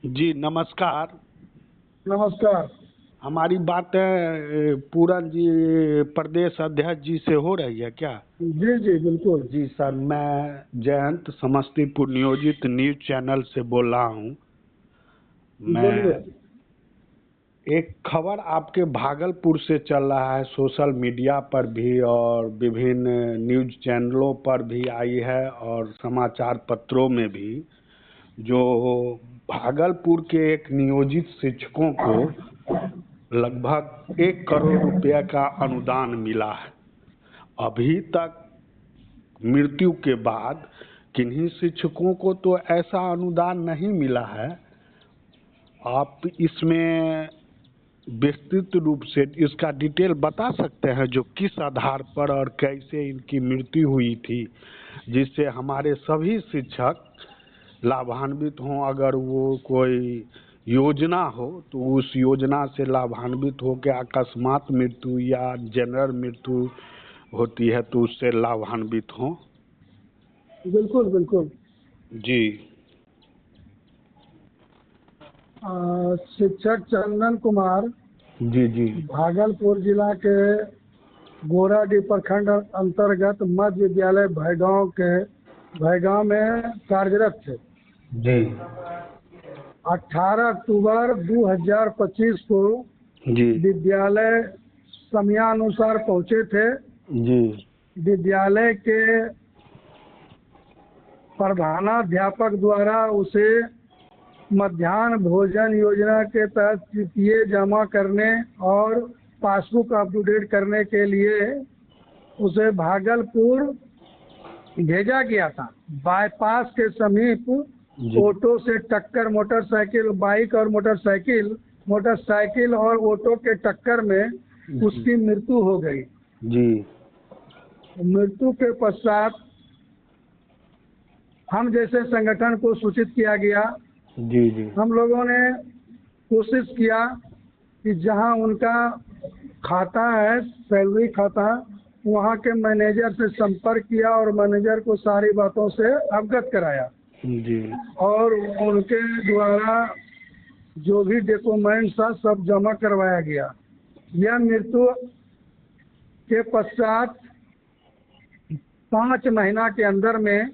जी नमस्कार। नमस्कार। हमारी बात पूरन जी प्रदेश अध्यक्ष जी से हो रही है क्या? जी जी बिल्कुल। जी सर, मैं जयंत समस्तीपुर नियोजित न्यूज चैनल से बोल रहा हूँ। बोलिए। मैं एक खबर आपके भागलपुर से चल रहा है, सोशल मीडिया पर भी और विभिन्न न्यूज चैनलों पर भी आई है और समाचार पत्रों में भी, जो भागलपुर के एक नियोजित शिक्षकों को लगभग 1 करोड़ रुपए का अनुदान मिला है। अभी तक मृत्यु के बाद किन्हीं शिक्षकों को तो ऐसा अनुदान नहीं मिला है। आप इसमें विस्तृत रूप से इसका डिटेल बता सकते हैं, जो किस आधार पर और कैसे इनकी मृत्यु हुई थी, जिससे हमारे सभी शिक्षक लाभान्वित हों। अगर वो कोई योजना हो तो उस योजना से लाभान्वित हो के अकस्मात मृत्यु या जनरल मृत्यु होती है तो उससे लाभान्वित हों। बिल्कुल बिल्कुल। जी शिक्षक चंदन कुमार जी जी भागलपुर जिला के गोराडीह प्रखंड अंतर्गत मध्य विद्यालय भयगांव में कार्यरत थे। जी 18 अक्टूबर 2025 को जी विद्यालय समयानुसार पहुंचे थे। जी विद्यालय के प्रधानाध्यापक द्वारा उसे मध्याह्न भोजन योजना के तहत तृतीय जमा करने और पासबुक अपडेट करने के लिए उसे भागलपुर भेजा गया था। बाईपास के समीप ऑटो से टक्कर मोटरसाइकिल, बाइक और मोटरसाइकिल और ऑटो के टक्कर में उसकी मृत्यु हो गई। जी मृत्यु के पश्चात हम जैसे संगठन को सूचित किया गया। जी जी हम लोगों ने कोशिश किया कि जहां उनका खाता है, सैलरी खाता, वहां के मैनेजर से संपर्क किया और मैनेजर को सारी बातों से अवगत कराया जी और उनके द्वारा जो भी डॉक्यूमेंट्स था सब जमा करवाया गया। यह मृत्यु के पश्चात 5 महीना के अंदर में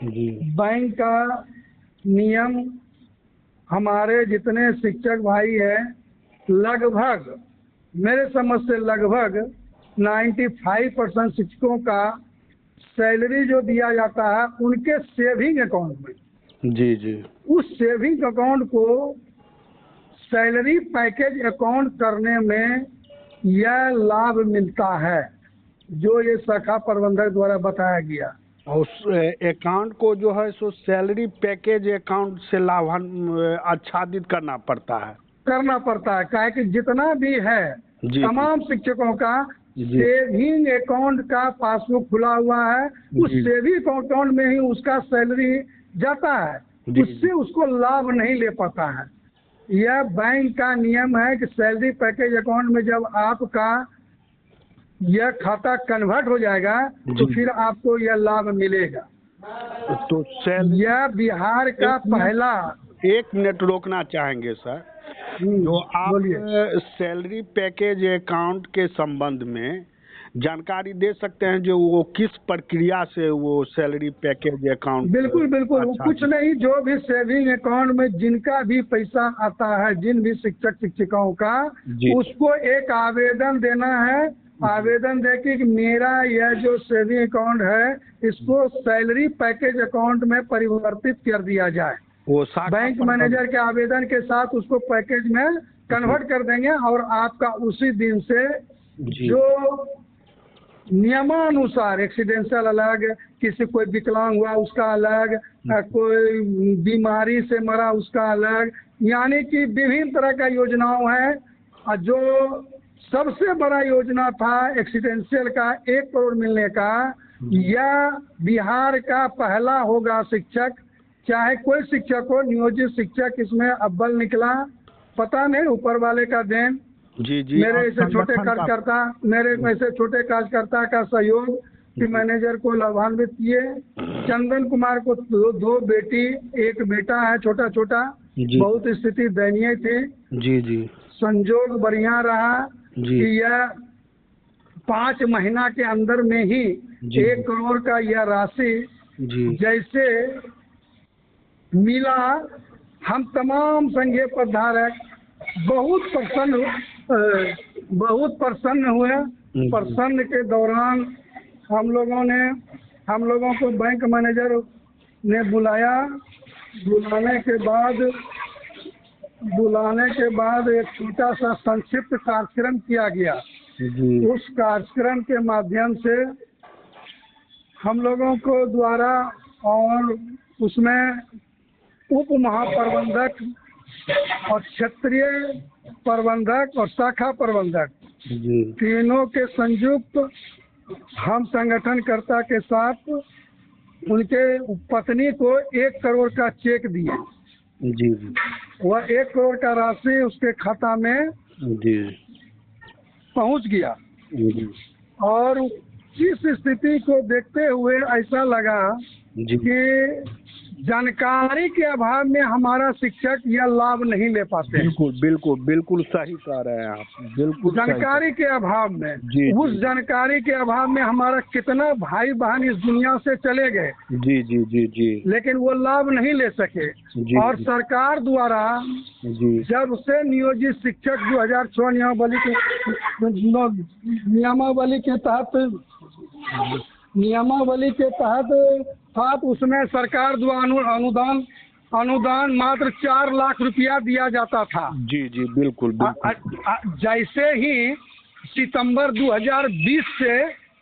जी बैंक का नियम, हमारे जितने शिक्षक भाई हैं, लगभग मेरे समझ से लगभग 95% शिक्षकों का सैलरी जो दिया जाता है उनके सेविंग अकाउंट में, जी जी उस सेविंग अकाउंट को सैलरी पैकेज अकाउंट करने में यह लाभ मिलता है, जो ये शाखा प्रबंधक द्वारा बताया गया। और उस अकाउंट को जो है सो सैलरी पैकेज अकाउंट से आच्छादित करना पड़ता है। काहे कि जितना भी है तमाम शिक्षकों का सेविंग अकाउंट का पासबुक खुला हुआ है, उस सेविंग अकाउंट में ही उसका सैलरी जाता है, उससे उसको लाभ नहीं ले पाता है। यह बैंक का नियम है कि सैलरी पैकेज अकाउंट में जब आपका यह खाता कन्वर्ट हो जाएगा तो फिर आपको यह लाभ मिलेगा। तो यह बिहार का पहला। 1 मिनट रोकना चाहेंगे सर। जो आप सैलरी पैकेज अकाउंट के संबंध में जानकारी दे सकते हैं, जो वो किस प्रक्रिया से वो सैलरी पैकेज अकाउंट? बिल्कुल बिल्कुल। कुछ नहीं, जो भी सेविंग अकाउंट में जिनका भी पैसा आता है, जिन भी शिक्षक शिक्षिकाओं का, उसको एक आवेदन देना है। आवेदन देके कि मेरा यह जो सेविंग अकाउंट है इसको सैलरी पैकेज अकाउंट में परिवर्तित कर दिया जाए। वो बैंक मैनेजर के आवेदन के साथ उसको पैकेज में कन्वर्ट कर देंगे और आपका उसी दिन से जो नियमानुसार एक्सीडेंशियल अलग, किसी कोई विकलांग हुआ उसका अलग, कोई बीमारी से मरा उसका अलग, यानी कि विभिन्न तरह का योजनाओं है। जो सबसे बड़ा योजना था एक्सीडेंशियल का 1 करोड़ मिलने का, यह बिहार का पहला होगा शिक्षक, चाहे कोई शिक्षक हो, नियोजित शिक्षक इसमें अव्वल निकला। पता नहीं, ऊपर वाले का देन। जी जी मेरे ऐसे छोटे कार्यकर्ता का सहयोग कि मैनेजर को लाभान्वित किए। चंदन कुमार को 2 बेटी 1 बेटा है छोटा छोटा। जी बहुत स्थिति दयनीय थी। जी जी संजोग बढ़िया रहा जी कि यह 5 महीना के अंदर में ही जी 1 करोड़ का यह राशि जी जैसे मिला, हम तमाम संघीय पदधारक बहुत प्रसन्न हुए। प्रसन्न के दौरान हम लोगों को बैंक मैनेजर ने बुलाया। बुलाने के बाद एक छोटा सा संक्षिप्त कार्यक्रम किया गया। जी उस कार्यक्रम के माध्यम से हम लोगों को द्वारा और उसमें उप महाप्रबंधक और क्षेत्रीय प्रबंधक और शाखा प्रबंधक जी तीनों के संयुक्त हम संगठनकर्ता के साथ उनके पत्नी को 1 करोड़ का चेक दिए। जी जी वह 1 करोड़ का राशि उसके खाता में जी पहुंच गया। जी और इस स्थिति को देखते हुए ऐसा लगा जी कि जानकारी के अभाव में हमारा शिक्षक यह लाभ नहीं ले पाते हैं। बिल्कुल बिल्कुल बिल्कुल सही कह रहे हैं आप, बिल्कुल सही। जानकारी के अभाव में जी उस जानकारी के अभाव में हमारा कितना भाई बहन इस दुनिया से चले गए, जी जी जी जी लेकिन वो लाभ नहीं ले सके। जी और जी सरकार द्वारा जी जब से नियोजित शिक्षक 2006 नियमावली के तहत था, तो उसमें सरकार द्वारा अनुदान मात्र 4 लाख रुपया दिया जाता था। जी जी बिल्कुल बिल्कुल जैसे ही सितंबर 2020 से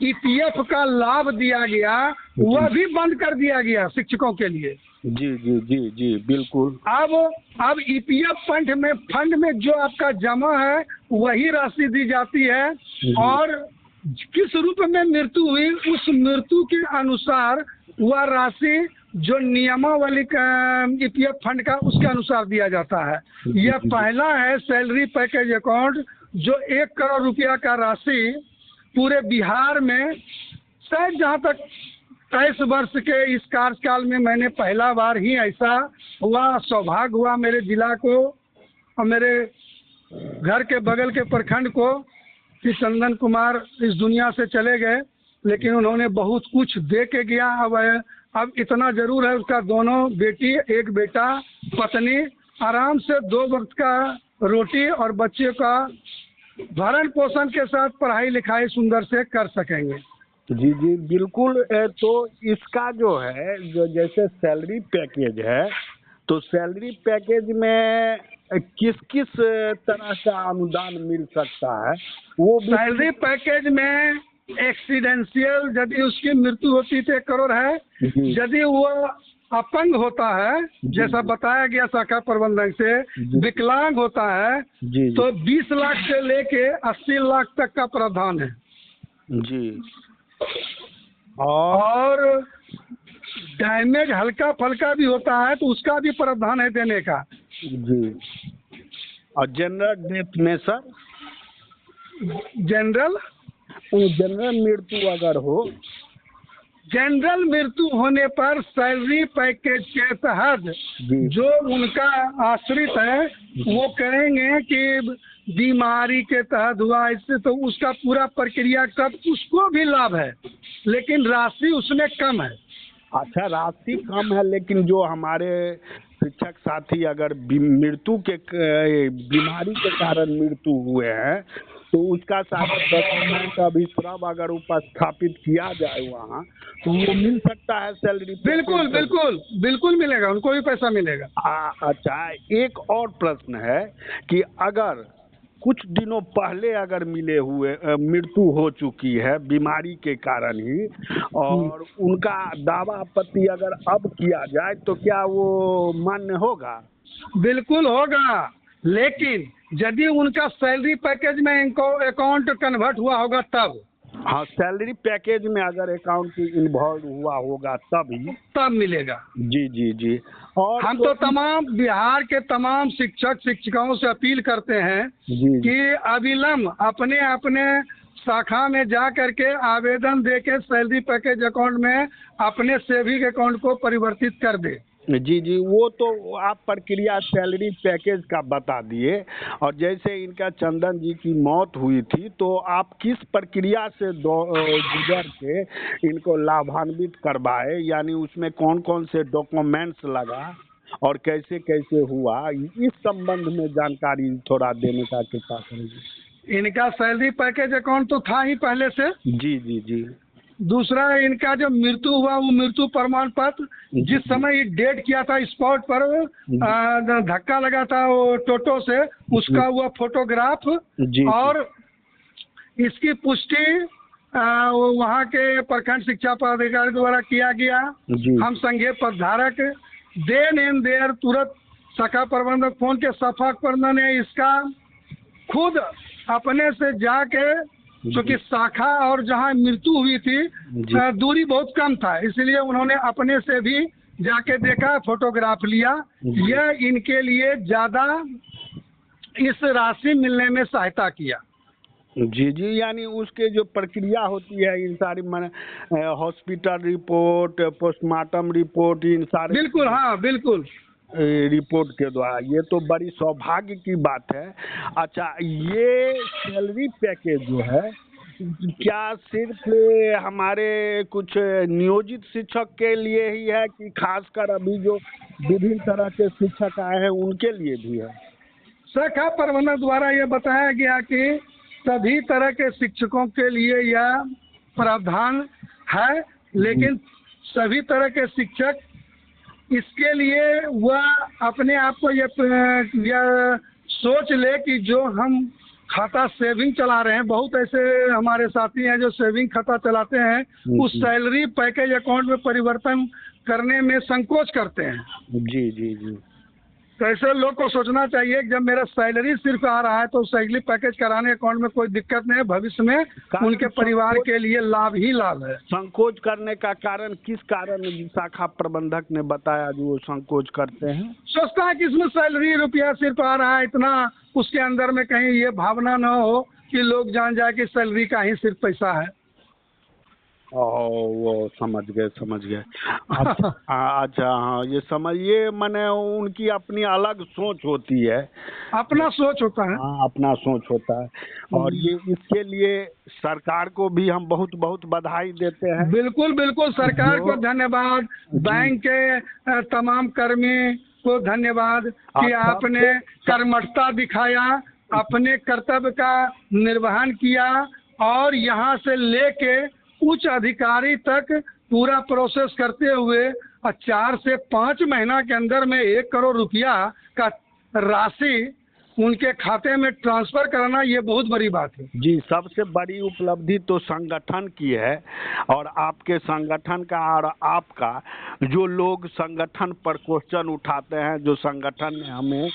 ईपीएफ का लाभ दिया गया, वह भी बंद कर दिया गया शिक्षकों के लिए। जी जी जी जी बिल्कुल। अब ईपीएफ फंड में जो आपका जमा है वही राशि दी जाती है, और किस रूप में मृत्यु हुई उस मृत्यु के अनुसार वह राशि जो नियमावली का ईपीएफ फंड का उसके अनुसार दिया जाता है। यह पहला है सैलरी पैकेज अकाउंट जो 1 करोड़ रुपया का राशि पूरे बिहार में, शायद जहाँ तक 23 वर्ष के इस कार्यकाल में मैंने पहला बार ही ऐसा हुआ, सौभाग्य हुआ मेरे जिला को और मेरे घर के बगल के प्रखंड को कि चंदन कुमार इस दुनिया से चले गए, लेकिन उन्होंने बहुत कुछ दे के गया। अब इतना जरूर है उसका दोनों बेटी, एक बेटा, पत्नी आराम से 2 वक्त का रोटी और बच्चे का भरण पोषण के साथ पढ़ाई लिखाई सुंदर से कर सकेंगे। जी जी बिल्कुल। तो इसका जो है जो जैसे सैलरी पैकेज है, तो सैलरी पैकेज में किस किस तरह का अनुदान मिल सकता है? वो सैलरी पैकेज में एक्सीडेंशियल यदि उसकी मृत्यु होती तो 1 करोड़ है। यदि वो अपंग होता है जैसा बताया गया शाखा प्रबंधक से, विकलांग होता है तो 20 लाख से लेके 80 लाख तक का प्रावधान है जी। और डैमेज हल्का फल्का भी होता है तो उसका भी प्रावधान है देने का जी। और जनरल डेथ में सर, जनरल मृत्यु अगर हो, जनरल मृत्यु होने पर सैलरी पैकेज के तहत जो उनका आश्रित है वो कहेंगे कि बीमारी के तहत हुआ, इससे तो उसका पूरा प्रक्रिया तब उसको भी लाभ है, लेकिन राशि उसमें कम है। अच्छा, राशि कम है, लेकिन जो हमारे शिक्षक साथी अगर मृत्यु के बीमारी के कारण मृत्यु हुए हैं तो उसका सारा डॉक्यूमेंट अभी श्रम अगर उपस्थापित किया जाए वहाँ तो वो मिल सकता है सैलरी? बिल्कुल बिल्कुल बिल्कुल मिलेगा, उनको भी पैसा मिलेगा। अच्छा, एक और प्रश्न है कि अगर कुछ दिनों पहले अगर मृत्यु हो चुकी है बीमारी के कारण ही, और उनका दावा आपत्ति अगर अब किया जाए तो क्या वो मान्य होगा? बिल्कुल होगा, लेकिन यदि उनका सैलरी पैकेज में अकाउंट कन्वर्ट हुआ होगा तब। हाँ, सैलरी पैकेज में अगर अकाउंट इन्वॉल्व हुआ होगा तब मिलेगा। जी जी जी। और हम तो तमाम बिहार के तमाम शिक्षक शिक्षिकाओं से अपील करते हैं कि अविलंब अपने अपने शाखा में जा करके आवेदन दे के सैलरी पैकेज अकाउंट में अपने सेविंग अकाउंट को परिवर्तित कर दे। जी जी, वो तो आप प्रक्रिया सैलरी पैकेज का बता दिए। और जैसे इनका चंदन जी की मौत हुई थी, तो आप किस प्रक्रिया से गुजर के इनको लाभान्वित करवाए, यानी उसमें कौन कौन से डॉक्यूमेंट्स लगा और कैसे कैसे हुआ, इस संबंध में जानकारी थोड़ा देने का कृपा करेंगे। इनका सैलरी पैकेज अकाउंट तो था ही पहले से। जी जी जी दूसरा, इनका जब मृत्यु हुआ वो मृत्यु प्रमाण पत्र, जिस समय ये डेट किया था स्पॉट पर, धक्का लगा था वो टोटो से, उसका हुआ फोटोग्राफ। जी और इसकी पुष्टि वो वहाँ के प्रखंड शिक्षा पदाधिकारी द्वारा किया गया। जी हम संघीय पदधारक देन एंड देयर तुरंत शाखा प्रबंधक फोन के सफा प्रबंधन ने इसका खुद अपने से जाके, क्योंकि शाखा और जहाँ मृत्यु हुई थी दूरी बहुत कम था, इसलिए उन्होंने अपने से भी जाके देखा, फोटोग्राफ लिया। यह इनके लिए ज्यादा इस राशि मिलने में सहायता किया। जी जी, यानी उसके जो प्रक्रिया होती है, इन सारी मन हॉस्पिटल रिपोर्ट, पोस्टमार्टम रिपोर्ट, इन सारे, बिल्कुल, हाँ बिल्कुल, रिपोर्ट के द्वारा, ये तो बड़ी सौभाग्य की बात है। अच्छा, ये सैलरी पैकेज जो है, क्या सिर्फ हमारे कुछ नियोजित शिक्षक के लिए ही है, कि खासकर अभी जो विभिन्न तरह के शिक्षक आए हैं उनके लिए भी है? शाखा प्रबंधक द्वारा यह बताया गया कि सभी तरह के शिक्षकों के लिए यह प्रावधान है, लेकिन सभी तरह के शिक्षक इसके लिए वह अपने आप को यह सोच ले कि जो हम खाता सेविंग चला रहे हैं, बहुत ऐसे हमारे साथी हैं जो सेविंग खाता चलाते हैं, उस सैलरी पैकेज अकाउंट में परिवर्तन करने में संकोच करते हैं। जी जी जी, तो ऐसे लोग को सोचना चाहिए कि जब मेरा सैलरी सिर्फ आ रहा है तो सैलरी पैकेज कराने अकाउंट में कोई दिक्कत नहीं है, भविष्य में उनके परिवार के लिए लाभ ही लाभ है। संकोच करने का कारण किस कारण शाखा प्रबंधक ने बताया जो वो संकोच करते हैं? सोचता है कि इसमें सैलरी रुपया सिर्फ आ रहा है इतना, उसके अंदर में कहीं ये भावना न हो कि लोग जान जाए कि सैलरी का ही सिर्फ पैसा है। वो समझ गए समझ गए। अच्छा हाँ, ये समझिए, मैंने उनकी अपनी अलग सोच होती है, अपना सोच होता है। हाँ, अपना सोच होता है। और ये इसके लिए सरकार को भी हम बहुत बहुत बधाई देते हैं। बिल्कुल बिल्कुल, सरकार को धन्यवाद, बैंक के तमाम कर्मी को धन्यवाद कि आपने कर्मठता दिखाया, अपने कर्तव्य का निर्वहन किया, और यहाँ से लेके उच्च अधिकारी तक पूरा प्रोसेस करते हुए 4 से 5 महीना के अंदर में 1 करोड़ रुपया का राशि उनके खाते में ट्रांसफर करना, ये बहुत बड़ी बात है। जी, सबसे बड़ी उपलब्धि तो संगठन की है, और आपके संगठन का और आपका, जो लोग संगठन पर क्वेश्चन उठाते हैं, जो संगठन ने हमें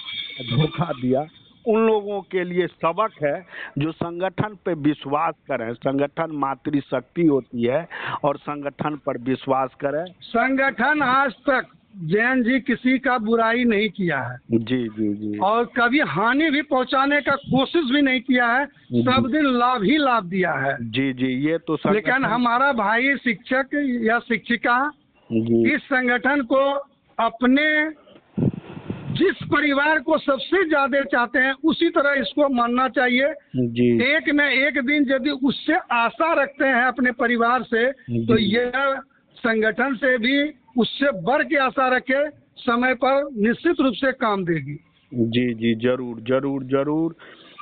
धोखा दिया, उन लोगों के लिए सबक है, जो संगठन पे विश्वास करें। संगठन मातृशक्ति होती है, और संगठन पर विश्वास करें। संगठन आज तक जैन जी किसी का बुराई नहीं किया है। जी जी जी, और कभी हानि भी पहुंचाने का कोशिश भी नहीं किया है, सब दिन लाभ ही लाभ दिया है। जी जी, ये तो लेकिन हमारा भाई शिक्षक या शिक्षिका इस संगठन को अपने जिस परिवार को सबसे ज्यादा चाहते हैं उसी तरह इसको मानना चाहिए। जी, एक न एक दिन यदि उससे आशा रखते हैं अपने परिवार से, तो यह संगठन से भी उससे बढ़ के आशा रखे, समय पर निश्चित रूप से काम देगी। जी जी, जरूर जरूर जरूर,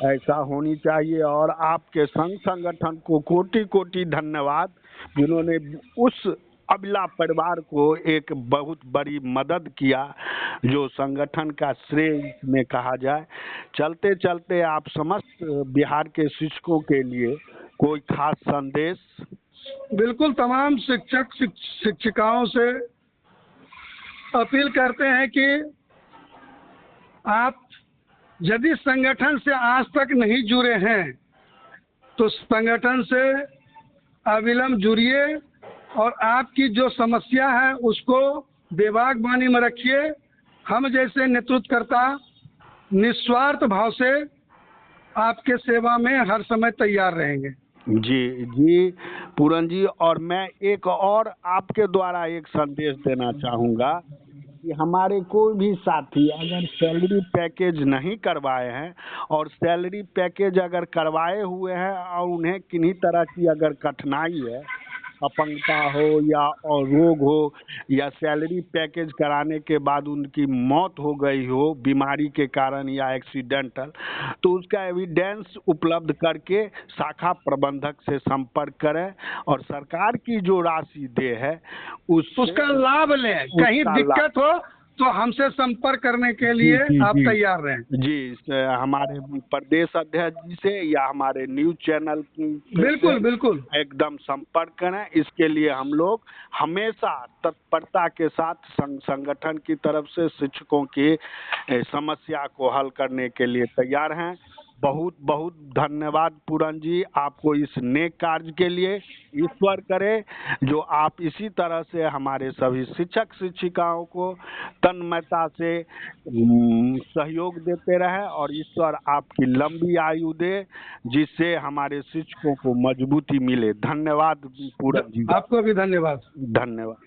ऐसा होनी चाहिए। और आपके संघ संगठन को कोटि कोटि धन्यवाद, जिन्होंने उस अबला परिवार को एक बहुत बड़ी मदद किया, जो संगठन का श्रेय में कहा जाए। चलते चलते आप समस्त बिहार के शिक्षकों के लिए कोई खास संदेश? बिल्कुल, तमाम शिक्षक शिक्षिकाओं से अपील करते हैं कि आप यदि संगठन से आज तक नहीं जुड़े हैं तो संगठन से अविलंब जुड़िए, और आपकी जो समस्या है उसको बेबाकबानी में रखिए। हम जैसे नेतृत्वकर्ता निस्वार्थ भाव से आपके सेवा में हर समय तैयार रहेंगे। जी जी पूरन जी, और मैं एक और आपके द्वारा एक संदेश देना चाहूँगा कि हमारे कोई भी साथी अगर सैलरी पैकेज नहीं करवाए हैं और सैलरी पैकेज अगर करवाए हुए हैं और उन्हें किन्हीं तरह की अगर कठिनाई है, अपंगता हो या और रोग हो या सैलरी पैकेज कराने के बाद उनकी मौत हो गई हो बीमारी के कारण या एक्सीडेंटल, तो उसका एविडेंस उपलब्ध करके शाखा प्रबंधक से संपर्क करें और सरकार की जो राशि दे है उसका लाभ लें। कहीं दिक्कत हो तो हमसे संपर्क करने के लिए आप तैयार रहें। जी, हमारे प्रदेश अध्यक्ष जी से या हमारे न्यूज चैनल बिल्कुल बिल्कुल एकदम संपर्क करें। इसके लिए हम लोग हमेशा तत्परता के साथ संगठन की तरफ से शिक्षकों की समस्या को हल करने के लिए तैयार हैं। बहुत बहुत धन्यवाद पूरन जी, आपको इस नेक कार्य के लिए। ईश्वर करे जो आप इसी तरह से हमारे सभी शिक्षक शिक्षिकाओं को तन्मयता से सहयोग देते रहे और ईश्वर आपकी लंबी आयु दे जिससे हमारे शिक्षकों को मजबूती मिले। धन्यवाद पूरन जी। आपको भी धन्यवाद। धन्यवाद।